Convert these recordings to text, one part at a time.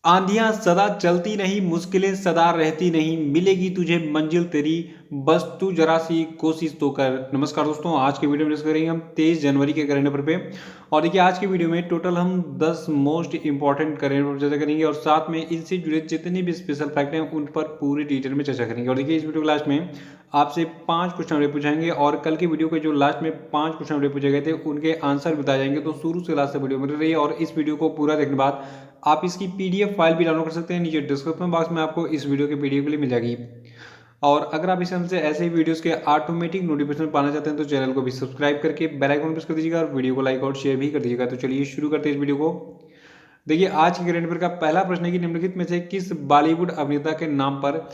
आंधियां सदा चलती नहीं, मुश्किलें सदा रहती नहीं, मिलेगी तुझे मंजिल तेरी, बस तू जरा सी कोशिश तो कर। नमस्कार दोस्तों, आज के वीडियो में डिस्कस करेंगे हम 23 जनवरी के करंट अफेयर पे। और देखिए आज की वीडियो में टोटल हम 10 मोस्ट इंपॉर्टेंट करंट अफेयर चर्चा करेंगे और साथ में इनसे जुड़े जितने भी स्पेशल फैक्ट हैं उन पर पूरी डिटेल में चर्चा करेंगे। और देखिए इस वीडियो के लास्ट में आपसे 5 क्वेश्चन पूछाएंगे और कल की वीडियो के जो लास्ट में 5 क्वेश्चन पूछे गए थे उनके आंसर बताए जाएंगे। तो शुरू से लास्ट से वीडियो बनी रही और इस वीडियो को पूरा देखने के बाद आप इसकी पीडीएफ फाइल भी डाउनलोड कर सकते हैं। नीचे डिस्क्रिप्शन बॉक्स में आपको इस वीडियो की पीडीएफ के लिए मिल जाएगी। और अगर आप इस चैनल से ऐसे ही वीडियोस के ऑटोमेटिक नोटिफिकेशन पाना चाहते हैं तो चैनल को भी सब्सक्राइब करके बेल आइकन प्रेस कर दीजिएगा और वीडियो को लाइक और शेयर भी कर दीजिएगा। तो चलिए शुरू करते हैं इस वीडियो को। देखिए आज के करंट अफेयर का पहला प्रश्न है कि निम्नलिखित में से किस बॉलीवुड अभिनेता के नाम पर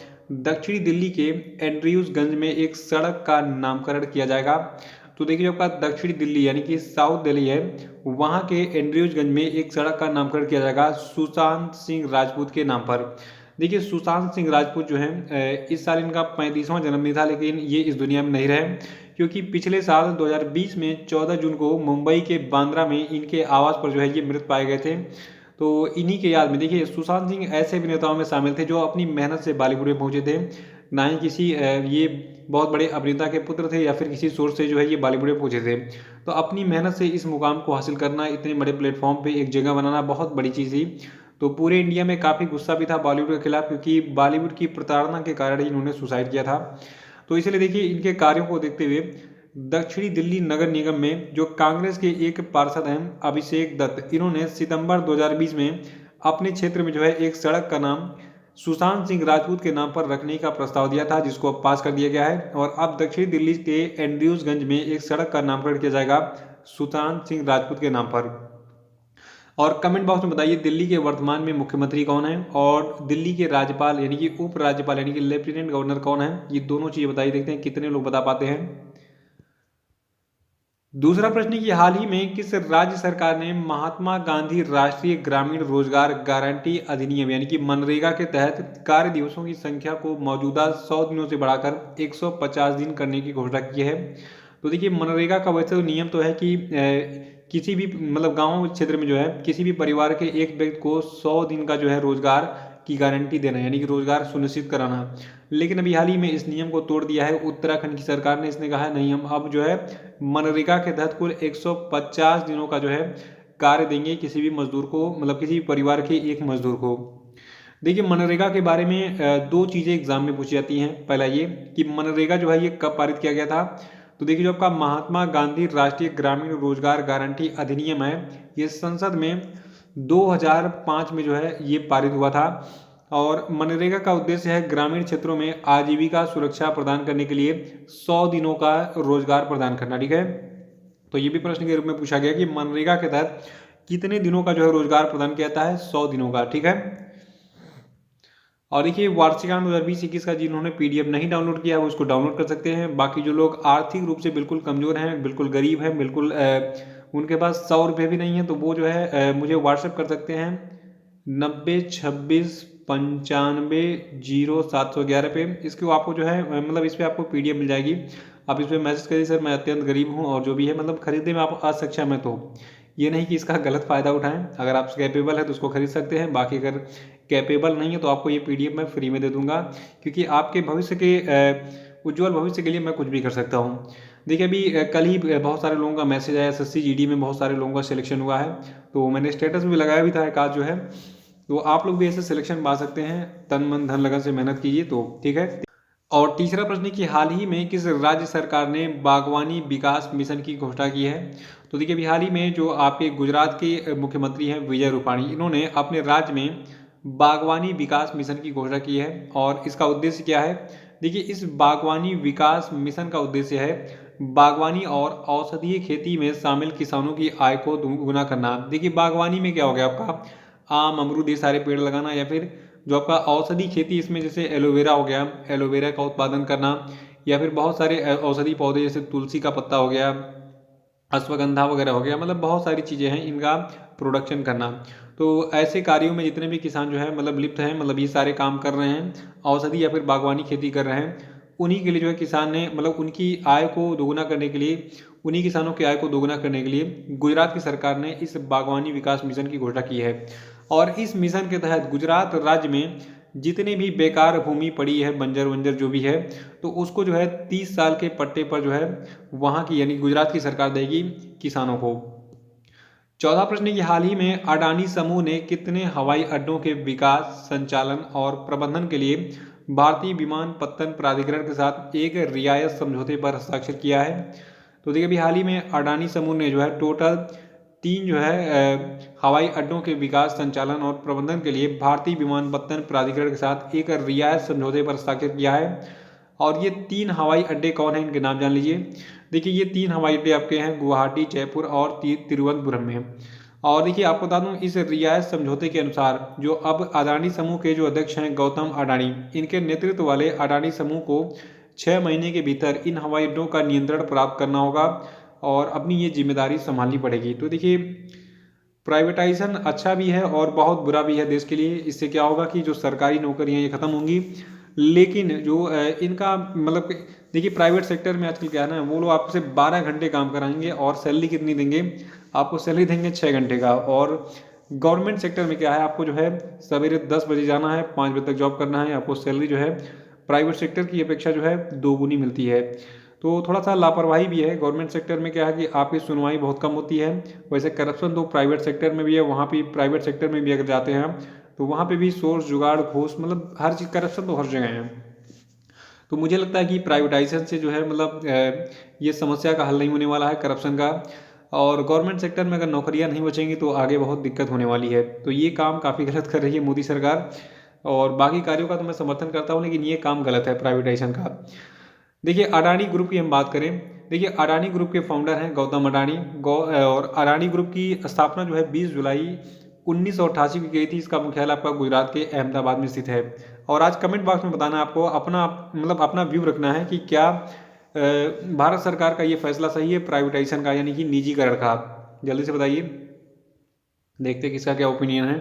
दक्षिणी दिल्ली के एंड्रयूजगंज में एक सड़क का नामकरण किया जाएगा। तो देखिए जो आपका दक्षिणी दिल्ली यानी कि साउथ दिल्ली है, वहां के एंड्रयूजगंज में एक सड़क का नामकरण किया जाएगा सुशांत सिंह राजपूत के नाम पर। देखिए सुशांत सिंह राजपूत जो है इस साल इनका 35वां जन्मदिन था, लेकिन ये इस दुनिया में नहीं रहे क्योंकि पिछले साल 2020 में 14 जून को मुंबई के बांद्रा में इनके आवास पर जो है ये मृत पाए गए थे। तो इन्हीं के याद में देखिए सुशांत सिंह ऐसे अभिनेताओं में शामिल थे जो अपनी मेहनत से बॉलीवुड में पहुंचे थे, ना ही किसी ये बहुत बड़े अभिनेता के पुत्र थे या फिर किसी सोर्स से जो है ये बॉलीवुड में पहुंचे थे। तो अपनी मेहनत से इस मुकाम को हासिल करना, इतने बड़े प्लेटफॉर्म पे एक जगह बनाना बहुत बड़ी चीज़ थी। तो पूरे इंडिया में काफ़ी गुस्सा भी था बॉलीवुड के खिलाफ क्योंकि बॉलीवुड की प्रताड़ना के कारण ही इन्होंने सुसाइड किया था। तो इसलिए देखिए इनके कार्यों को देखते हुए दक्षिणी दिल्ली नगर निगम में जो कांग्रेस के एक पार्षद हैं अभिषेक दत्त, इन्होंने सितंबर 2020 में अपने क्षेत्र में जो है एक सड़क का नाम सुशांत सिंह राजपूत के नाम पर रखने का प्रस्ताव दिया था, जिसको अब पास कर दिया गया है। और अब दक्षिणी दिल्ली के एंड्रयूजगंज में एक सड़क का नामकरण किया जाएगा सुशांत सिंह राजपूत के नाम पर। और कमेंट बॉक्स में बताइए दिल्ली के वर्तमान में मुख्यमंत्री कौन है और दिल्ली के राज्यपाल यानी कि उप राज्यपाल यानी कि लेफ्टिनेंट गवर्नर कौन है। ये दोनों चीजें बताइए, देखते हैं कितने लोग बता पाते हैं। दूसरा प्रश्न है कि हाल ही में किस राज्य सरकार ने महात्मा गांधी राष्ट्रीय ग्रामीण रोजगार गारंटी अधिनियम यानी कि मनरेगा के तहत कार्य दिवसों की संख्या को मौजूदा 100 दिनों से बढ़ाकर 150 दिन करने की घोषणा की है। तो देखिए मनरेगा का वैसे तो नियम तो है कि किसी भी मतलब गांव क्षेत्र में जो है किसी भी परिवार के एक व्यक्ति को 100 दिन का जो है रोजगार की गारंटी देना यानी कि रोजगार सुनिश्चित कराना। लेकिन अभी हाल ही में इस नियम को तोड़ दिया है उत्तराखंड की सरकार ने। इसने कहा है नहीं, हम अब जो है मनरेगा के तहत कुल 150 दिनों का जो है कार्य देंगे किसी भी मजदूर को, मतलब किसी भी परिवार के एक मजदूर को। देखिए मनरेगा के बारे में दो चीज़ें एग्जाम में पूछी जाती हैं। पहला ये कि मनरेगा जो है ये कब पारित किया गया था। तो देखिए जो आपका महात्मा गांधी राष्ट्रीय ग्रामीण रोजगार गारंटी अधिनियम है, ये संसद में 2005 में जो है ये पारित हुआ था। और मनरेगा का उद्देश्य है ग्रामीण क्षेत्रों में आजीविका सुरक्षा प्रदान करने के लिए 100 दिनों का रोजगार प्रदान करना। ठीक है, तो ये भी प्रश्न के रूप में पूछा गया कि मनरेगा के तहत कितने दिनों का जो है रोजगार प्रदान किया जाता है, 100 दिनों का। ठीक है, और देखिए वार्षिकांक 2020-21 का जिन्होंने पीडीएफ नहीं डाउनलोड किया वो उसको डाउनलोड कर सकते हैं। बाकी जो लोग आर्थिक रूप से बिल्कुल कमजोर हैं, बिल्कुल गरीब हैं, बिल्कुल उनके पास 100 रुपये भी नहीं है, तो वो जो है मुझे व्हाट्सएप कर सकते हैं 90 26 95 0 711 पे। इसको आपको जो है मतलब इस पर आपको पीडीएफ मिल जाएगी। आप इस पर मैसेज करिए सर मैं अत्यंत गरीब हूँ और जो भी है मतलब खरीदने में आप असक्षम है, तो ये नहीं कि इसका गलत फ़ायदा उठाएं। अगर आप कैपेबल है तो उसको खरीद सकते हैं, बाकी अगर कैपेबल नहीं है तो आपको ये पीडीएफ मैं फ्री में दे दूंगा क्योंकि आपके भविष्य के उज्जवल भविष्य के लिए मैं कुछ भी कर सकता हूँ। देखिए अभी कल ही बहुत सारे लोगों का मैसेज आया, एसएससी जीडी में बहुत सारे लोगों का सिलेक्शन हुआ है, तो मैंने स्टेटस भी लगाया भी था एक आध जो है। तो आप लोग भी ऐसे सिलेक्शन पा सकते हैं, तन मन धन लगन से मेहनत कीजिए तो ठीक है। और तीसरा प्रश्न है कि हाल ही में किस राज्य सरकार ने बागवानी विकास मिशन की घोषणा की है। तो देखिए अभी हाल ही में जो आपके गुजरात के मुख्यमंत्री हैं विजय रूपाणी, इन्होंने अपने राज्य में बागवानी विकास मिशन की घोषणा की है। और इसका उद्देश्य क्या है, देखिए इस बागवानी विकास मिशन का उद्देश्य है बागवानी और औषधीय खेती में शामिल किसानों की आय को दुगुना करना। देखिए बागवानी में क्या हो गया, आपका आम अमरूद ये सारे पेड़ लगाना, या फिर जो आपका औषधि खेती इसमें जैसे एलोवेरा हो गया, एलोवेरा का उत्पादन करना, या फिर बहुत सारे औषधि पौधे जैसे तुलसी का पत्ता हो गया, अश्वगंधा वगैरह हो गया, मतलब बहुत सारी चीज़ें हैं इनका प्रोडक्शन करना। तो ऐसे कार्यों में जितने भी किसान जो है मतलब लिप्त हैं, मतलब ये सारे काम कर रहे हैं, औषधि या फिर बागवानी खेती कर रहे हैं, उन्हीं के लिए जो है किसान ने मतलब उनकी आय को दोगुना करने के लिए, उन्हीं किसानों की आय को दोगुना करने के लिए गुजरात की सरकार ने इस बागवानी विकास मिशन की घोषणा की है। और इस मिशन के तहत गुजरात राज्य में जितने भी बेकार भूमि पड़ी है, बंजर वंजर जो भी है, तो उसको जो है 30 साल के पट्टे पर जो है वहाँ की यानी गुजरात की सरकार देगी किसानों को। 14 प्रश्न की हाल ही में अडानी समूह ने कितने हवाई अड्डों के विकास, संचालन और प्रबंधन के लिए भारतीय विमानपत्तन प्राधिकरण के साथ एक रियायत समझौते पर हस्ताक्षर किया है? तो देखिए अभी हाल ही में अडानी समूह ने जो है टोटल 3 जो है हवाई अड्डों के विकास, संचालन और प्रबंधन के लिए भारतीय विमानपत्तन प्राधिकरण के साथ एक रियायत समझौते पर हस्ताक्षर किया है। और ये 3 हवाई अड्डे कौन हैं, इनके नाम जान लीजिए। देखिए ये 3 हवाई अड्डे आपके हैं गुवाहाटी, जयपुर और तिरुवनंतपुरम में। और देखिए आपको बता दूं इस रियायत समझौते के अनुसार जो अब अडानी समूह के जो अध्यक्ष हैं गौतम अडानी, इनके नेतृत्व वाले अडानी समूह को 6 महीने के भीतर इन हवाई अड्डों का नियंत्रण प्राप्त करना होगा और अपनी ये जिम्मेदारी संभालनी पड़ेगी। तो देखिए प्राइवेटाइजेशन अच्छा भी है और बहुत बुरा भी है देश के लिए। इससे क्या होगा कि जो सरकारी नौकरियां ये खत्म होंगी, लेकिन जो इनका मतलब देखिए प्राइवेट सेक्टर में आजकल क्या है ना, वो लोग आपसे 12 घंटे काम कराएंगे और सैलरी कितनी देंगे, आपको सैलरी देंगे 6 घंटे का। और गवर्नमेंट सेक्टर में क्या है, आपको जो है सवेरे 10 बजे जाना है, 5 बजे तक जॉब करना है, आपको सैलरी जो है प्राइवेट सेक्टर की अपेक्षा जो है 2 गुनी मिलती है। तो थोड़ा सा लापरवाही भी है। गवर्नमेंट सेक्टर में क्या है कि आपकी सुनवाई बहुत कम होती है। वैसे करप्शन तो प्राइवेट सेक्टर में भी है, वहाँ भी प्राइवेट सेक्टर में भी अगर जाते हैं तो वहाँ पे भी सोर्स, जुगाड़, घूस, मतलब हर चीज़ करप्शन तो हर जगह है। तो मुझे लगता है कि प्राइवेटाइजेशन से जो है मतलब ये समस्या का हल नहीं होने वाला है करप्शन का। और गवर्नमेंट सेक्टर में अगर नौकरियां नहीं बचेंगी तो आगे बहुत दिक्कत होने वाली है। तो ये काम काफ़ी गलत कर रही है मोदी सरकार। और बाकी कार्यों का तो मैं समर्थन करता हूँ, लेकिन ये काम गलत है प्राइवेटाइजेशन का। देखिए अडानी ग्रुप की हम बात करें, देखिए अडानी ग्रुप के फाउंडर हैं गौतम अडानी। और अडानी ग्रुप की स्थापना जो है 20 जुलाई 1988 की गई थी। इसका मुख्यालय आपका गुजरात के अहमदाबाद में स्थित है। और आज कमेंट बॉक्स में बताना आपको अपना मतलब अपना व्यू रखना है कि क्या भारत सरकार का ये फैसला सही है प्राइवेटाइजेशन का, यानी कि निजीकरण का। जल्दी से बताइए, देखते किसका क्या ओपिनियन है।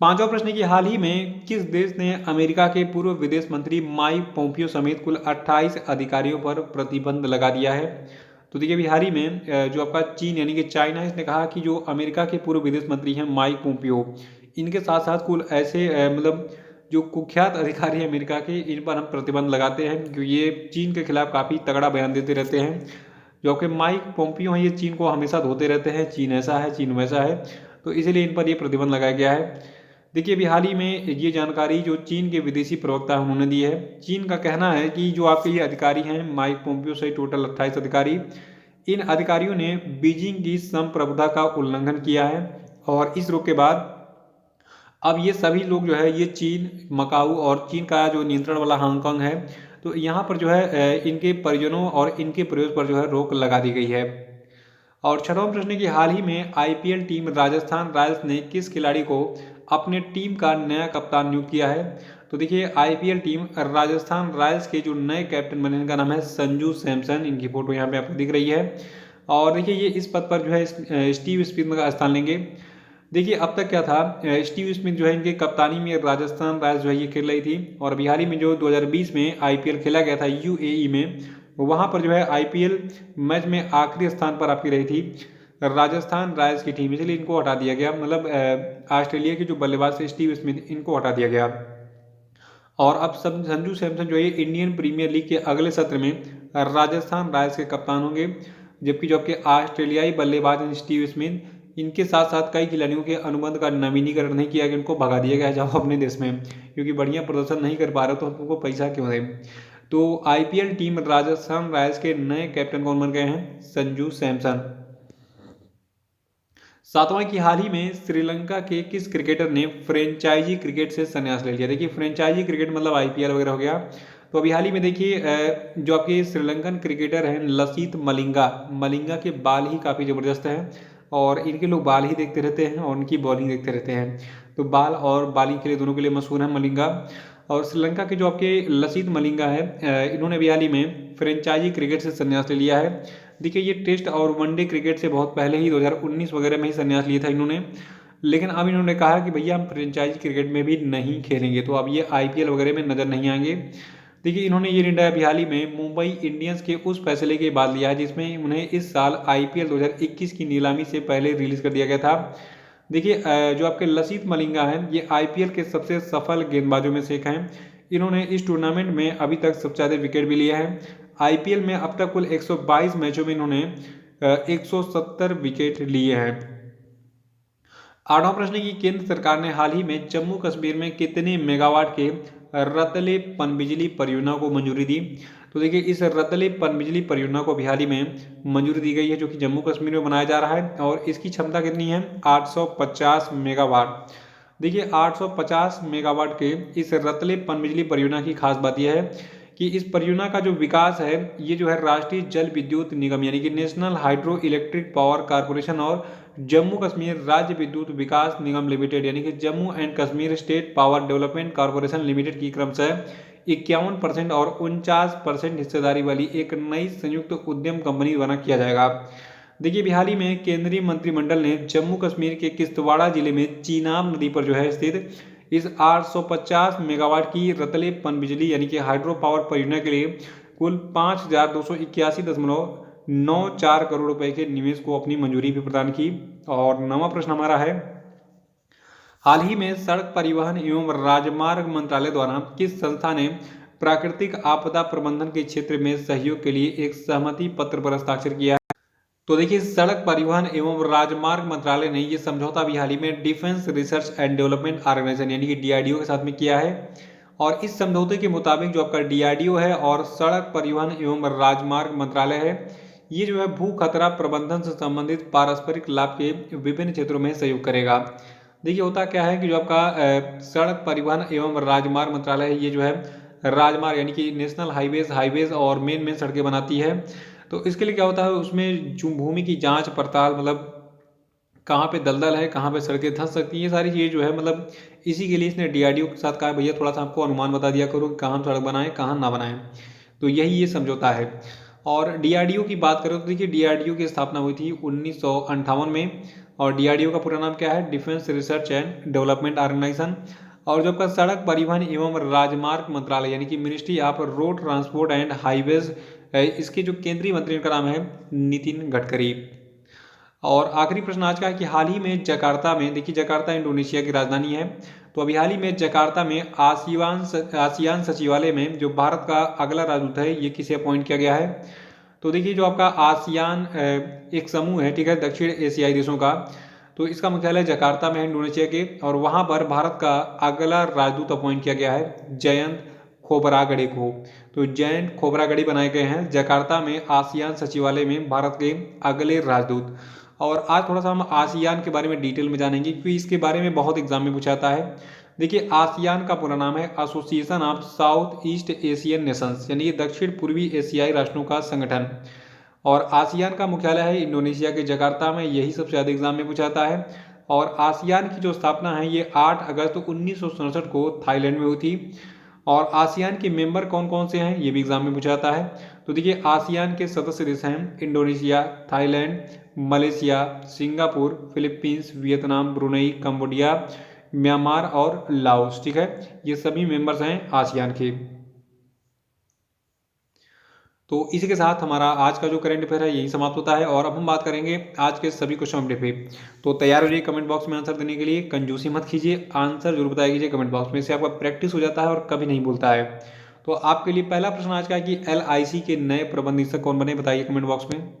5वां प्रश्न की हाल ही में किस देश ने अमेरिका के पूर्व विदेश मंत्री माइक पोम्पियो समेत कुल 28 अधिकारियों पर प्रतिबंध लगा दिया है? तो देखिए अभी हाल ही में जो आपका चीन यानी कि चाइना है, इसने कहा कि जो अमेरिका के पूर्व विदेश मंत्री हैं माइक पोम्पियो, इनके साथ साथ कुल ऐसे मतलब जो कुख्यात अधिकारी हैं अमेरिका के, इन पर हम प्रतिबंध लगाते हैं क्योंकि ये चीन के खिलाफ काफ़ी तगड़ा बयान देते रहते हैं। जो कि माइक पोम्पियो हैं ये चीन को हमेशा धोते रहते हैं, चीन ऐसा है, चीन वैसा है, तो इसीलिए इन पर ये प्रतिबंध लगाया गया है। देखिए अभी हाल ही में ये जानकारी जो चीन के विदेशी प्रवक्ता हैं उन्होंने दी है। चीन का कहना है कि जो आपके ये अधिकारी हैं माइक पोम्पियो से टोटल 28 अधिकारी, इन अधिकारियों ने बीजिंग की संप्रभुता का उल्लंघन किया है। और इस रोक के बाद अब ये सभी लोग जो है ये चीन, मकाऊ और चीन का जो नियंत्रण वाला हांगकांग है, तो यहाँ पर जो है इनके परिजनों और इनके प्रयोग पर जो है रोक लगा दी गई है। और 6वां प्रश्न की हाल ही में आईपीएल टीम राजस्थान रॉयल्स ने किस खिलाड़ी को अपने टीम का नया कप्तान नियुक्त किया है? तो देखिए आईपीएल टीम राजस्थान रॉयल्स के जो नए कैप्टन बने इनका नाम है संजू सैमसन। इनकी फोटो यहाँ पे आपको दिख रही है। और देखिए ये इस पद पर जो है स्टीव स्मिथ का स्थान लेंगे। देखिए अब तक क्या था, स्टीव स्मिथ जो है इनके कप्तानी में राजस्थान रॉयल्स जो है ये खेल रही थी। और अभी हाल ही में जो 2020 में आईपीएल खेला गया था यूएई में, वहाँ पर जो है आईपीएल मैच में आखिरी स्थान पर आपकी रही थी राजस्थान रॉयल्स की टीम, इसलिए इनको हटा दिया गया। मतलब ऑस्ट्रेलिया के जो बल्लेबाज थे स्टीव स्मिथ, इनको हटा दिया गया। और अब सब संजू सैमसन जो है इंडियन प्रीमियर लीग के अगले सत्र में राजस्थान रॉयल्स के कप्तान होंगे। जबकि जो आपके ऑस्ट्रेलियाई बल्लेबाज हैं स्टीव स्मिथ, इनके साथ साथ कई खिलाड़ियों के अनुबंध का नवीनीकरण नहीं किया गया, इनको भगा दिया गया जाओ अपने देश में, क्योंकि बढ़िया प्रदर्शन नहीं कर पा रहे तो तुमको पैसा क्यों दें। तो आईपीएल टीम राजस्थान रॉयल्स के नए कैप्टन कौन बन गए हैं? संजू सैमसन। 7वां की हाल ही में श्रीलंका के किस क्रिकेटर ने फ्रेंचाइजी क्रिकेट से संन्यास ले लिया? देखिए फ्रेंचाइजी क्रिकेट मतलब आईपीएल वगैरह हो गया। तो अभी हाल ही में देखिए जो आपके श्रीलंकन क्रिकेटर हैं लसित मलिंगा, मलिंगा के बाल ही काफ़ी ज़बरदस्त हैं और इनके लोग बाल ही देखते रहते हैं और उनकी बॉलिंग देखते रहते हैं। तो बाल और बॉलिंग के लिए दोनों के लिए मशहूर है मलिंगा। और श्रीलंका के जो आपके लसित मलिंगा है, इन्होंने अभी हाल ही में फ्रेंचाइजी क्रिकेट से संन्यास ले लिया है। देखिए ये टेस्ट और वनडे क्रिकेट से बहुत पहले ही 2019 वगैरह में ही संन्यास लिया था इन्होंने, लेकिन अब इन्होंने कहा कि भैया हम फ्रेंचाइजी क्रिकेट में भी नहीं खेलेंगे, तो अब ये आईपीएल वगैरह में नज़र नहीं आएंगे। देखिए इन्होंने ये निर्णय अभी हाल ही में मुंबई इंडियंस के उस फैसले के बाद लिया है जिसमें उन्हें इस साल आईपीएल 2021 की नीलामी से पहले रिलीज कर दिया गया था। देखिए जो आपके लसित मलिंगा हैं ये आईपीएल के सबसे सफल गेंदबाजों में से एक हैं। इन्होंने इस टूर्नामेंट में अभी तक सबसे ज़्यादा विकेट भी लिया है। आईपीएल में अब तक कुल 122 मैचों में इन्होंने 170 विकेट लिए हैं। आठवां प्रश्न है कि केंद्र सरकार ने हाल ही में जम्मू कश्मीर में कितने मेगावाट के रतले पनबिजली परियोजना को मंजूरी दी। तो देखिए इस रतले पनबिजली परियोजना को अभी हाल ही में मंजूरी दी गई है, जो कि जम्मू कश्मीर में बनाया जा रहा है और इसकी क्षमता कितनी है 850 मेगावाट। देखिए 850 मेगावाट के इस रतले पनबिजली परियोजना की खास बात यह है कि इस परियोजना का जो विकास है ये जो है राष्ट्रीय जल विद्युत निगम यानी कि national hydro electric power corporation और जम्मू कश्मीर राज्य विद्युत विकास निगम लिमिटेड यानी कि Jammu and Kashmir state power development corporation limited की क्रमशः 51% और 49% हिस्सेदारी वाली एक नई संयुक्त उद्यम कंपनी बना किया जाएगा। देखिए हाल ही में केंद्रीय मंत्रिमंडल ने जम्मू कश्मीर के किश्तवाड़ा जिले में चीनाब नदी पर जो है स्थित इस 850 मेगावाट की रतले पनबिजली यानी कि हाइड्रो पावर परियोजना के लिए कुल 5,281.94 करोड़ रुपए के निवेश को अपनी मंजूरी भी प्रदान की। और नवा प्रश्न हमारा है, हाल ही में सड़क परिवहन एवं राजमार्ग मंत्रालय द्वारा किस संस्था ने प्राकृतिक आपदा प्रबंधन के क्षेत्र में सहयोग के लिए एक सहमति पत्र पर हस्ताक्षर किया है। तो देखिए सड़क परिवहन एवं राजमार्ग मंत्रालय ने ये समझौता भी हाल ही में defence research and development organisation यानी कि डीआरडीओ के साथ में किया है। और इस समझौते के मुताबिक जो आपका डीआरडीओ है और सड़क परिवहन एवं राजमार्ग मंत्रालय है ये जो है भू खतरा प्रबंधन से संबंधित पारस्परिक लाभ के विभिन्न क्षेत्रों में सहयोग करेगा। देखिए होता क्या है कि जो आपका सड़क परिवहन एवं राजमार्ग मंत्रालय है ये जो है राजमार्ग यानी कि नेशनल हाईवेज और मेन सड़कें बनाती है। तो इसके लिए क्या होता है उसमें जो भूमि की जांच पड़ताल मतलब कहाँ पे दलदल है कहाँ पे सड़कें धंस सकती हैं ये सारी चीज़ें जो है मतलब इसी के लिए इसने डीआरडीओ के साथ कहा भैया थोड़ा सा आपको अनुमान बता दिया करो कि कहाँ सड़क बनाएं कहाँ ना बनाएं। तो यही ये समझौता है। और डीआरडीओ की बात करो तो देखिए डीआरडीओ की स्थापना हुई थी 1958 में और डीआरडीओ का पूरा नाम क्या है defence research and development organisation. और जो आपका सड़क परिवहन एवं राजमार्ग मंत्रालय यानी कि ministry of road transport and highways इसके जो केंद्रीय मंत्री का नाम है नितिन गडकरी। और आखिरी प्रश्न आज का है कि हाल ही में जकार्ता में देखिए जकार्ता इंडोनेशिया की राजधानी है। तो अभी हाल ही में जकार्ता में आसियान सचिवालय में जो भारत का अगला राजदूत है ये किसे अपॉइंट किया गया है। तो देखिए जो आपका आसियान एक समूह है ठीक है दक्षिण एशियाई देशों का। तो इसका मुख्यालय जकार्ता में है इंडोनेशिया के और वहाँ पर भारत का अगला राजदूत अपॉइंट किया गया है जयंत खोबरागड़े को। तो जयंत खोबरागड़े बनाए गए हैं जकार्ता में आसियान सचिवालय में भारत के अगले राजदूत। और आज थोड़ा सा हम आसियान के बारे में डिटेल में जानेंगे क्योंकि इसके बारे में बहुत एग्जाम में पूछा जाता है। देखिए आसियान का पूरा नाम है association of south east Asian Nations यानी कि दक्षिण पूर्वी एशियाई राष्ट्रों का संगठन। और आसियान का मुख्यालय है इंडोनेशिया के जकार्ता में यही सबसे ज़्यादा एग्जाम में पूछा जाता है। और आसियान की जो स्थापना है ये 8 अगस्त 1967 को थाईलैंड में हुई थी। और आसियान के मेंबर कौन कौन से हैं ये भी एग्जाम में पूछा जाता है। तो देखिए आसियान के सदस्य देश हैं Indonesia Thailand Malaysia Singapore Philippines Vietnam Brunei Cambodia Myanmar और लाओस ठीक है ये सभी मेंबर्स हैं आसियान के। तो इसी के साथ हमारा आज का जो करंट अफेयर है यही समाप्त होता है और अब हम बात करेंगे आज के सभी क्वेश्चन अपडेट पे। तो तैयार हो जाइए कमेंट बॉक्स में आंसर देने के लिए कंजूसी मत कीजिए आंसर जरूर बताया कीजिए कमेंट बॉक्स में से आपका प्रैक्टिस हो जाता है और कभी नहीं भूलता है। तो आपके लिए पहला प्रश्न आज का है कि LIC के नए प्रबंध निदेशक कौन बने बताइए कमेंट बॉक्स में।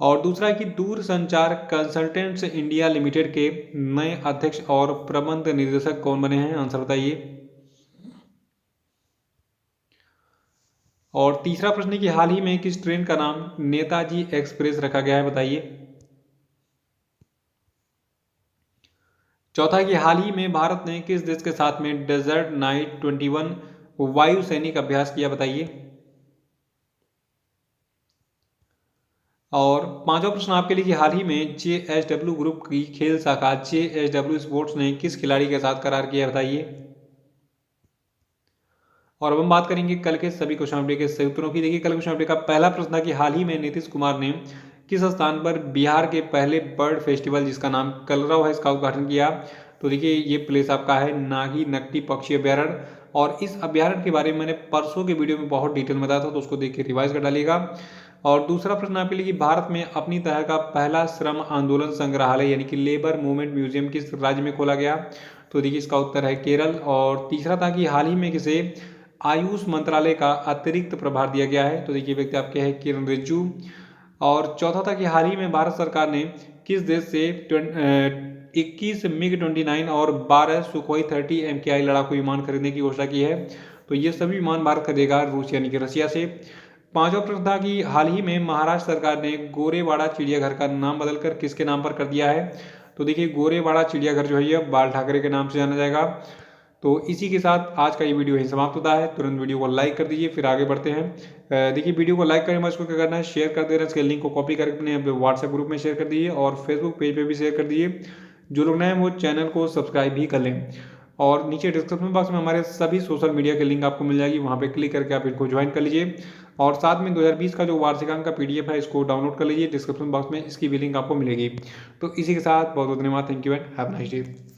और दूसरा है कि दूरसंचार कंसल्टेंट्स इंडिया लिमिटेड के नए अध्यक्ष और प्रबंध निदेशक कौन बने हैं आंसर बताइए। और तीसरा प्रश्न है कि हाल ही में किस ट्रेन का नाम नेताजी एक्सप्रेस रखा गया है बताइए। चौथा है कि हाल ही में भारत ने किस देश के साथ में डेजर्ट नाइट 21 वायु सैनिक अभ्यास किया बताइए। और पांचवा प्रश्न आपके लिए कि हाल ही में JSW ग्रुप की खेल शाखा JSW स्पोर्ट्स ने किस खिलाड़ी के साथ करार किया बताइए। और अब हम बात करेंगे कल के सभी क्वेश्चन अपडेट के सही उत्तरों की। देखिए कल क्वेश्चन अपडेट का पहला प्रश्न था कि हाल ही में नीतीश कुमार ने किस स्थान पर बिहार के पहले बर्ड फेस्टिवल जिसका नाम कलरव है इसका उद्घाटन किया। तो देखिए ये प्लेस आपका है नागी नकटी पक्षी अभ्यारण्य। और इस अभ्यारण्य के बारे में मैंने परसों के वीडियो में बहुत डिटेल में बताया था तो उसको देख के रिवाइज कर डालिएगा। और दूसरा प्रश्न आपके लिए कि भारत में अपनी तरह का पहला श्रम आंदोलन संग्रहालय यानी कि लेबर मूवमेंट म्यूजियम किस राज्य में खोला गया? तो देखिए इसका उत्तर है केरल। और तीसरा था कि हाल ही में किसे आयुष मंत्रालय का अतिरिक्त प्रभार दिया गया है? तो देखिए व्यक्ति आपके हैं किरण रिजिजू। और चौथा था कि हाल ही में भारत सरकार ने किस देश से 21 MiG-29 और 12 सुखोई 30 MKI लड़ाकू विमान खरीदने की घोषणा की है? तो ये सभी विमान भारत खरीदेगा रूस यानी कि रशिया से। पांचवा प्रश्न था कि हाल ही में महाराष्ट्र सरकार ने गोरेवाड़ा चिड़ियाघर का नाम बदलकर किसके नाम पर कर दिया है? तो देखिए गोरेवाड़ा चिड़ियाघर जो है ये बाल ठाकरे के नाम से जाना जाएगा। तो इसी के साथ आज का ये वीडियो यहीं समाप्त होता है। तुरंत वीडियो को लाइक कर दीजिए, फिर आगे बढ़ते हैं। देखिए वीडियो को लाइक करने में इसको क्या करना है, शेयर कर देना, इसके लिंक को कॉपी करके अपने व्हाट्सएप ग्रुप में शेयर कर दीजिए और फेसबुक पेज पे भी शेयर कर दीजिए। जो लोग नए हैं वो चैनल को सब्सक्राइब भी कर लें। और नीचे डिस्क्रिप्शन बॉक्स में हमारे सभी सोशल मीडिया के लिंक आपको मिल जाएगी, वहाँ पे क्लिक करके आप इनको ज्वाइन कर लीजिए। और साथ में 2020 का जो वार्षिकांक का PDF है इसको डाउनलोड कर लीजिए, डिस्क्रिप्शन बॉक्स में इसकी भी लिंक आपको मिलेगी। तो इसी के साथ बहुत बहुत धन्यवाद। Thank you and have a nice day.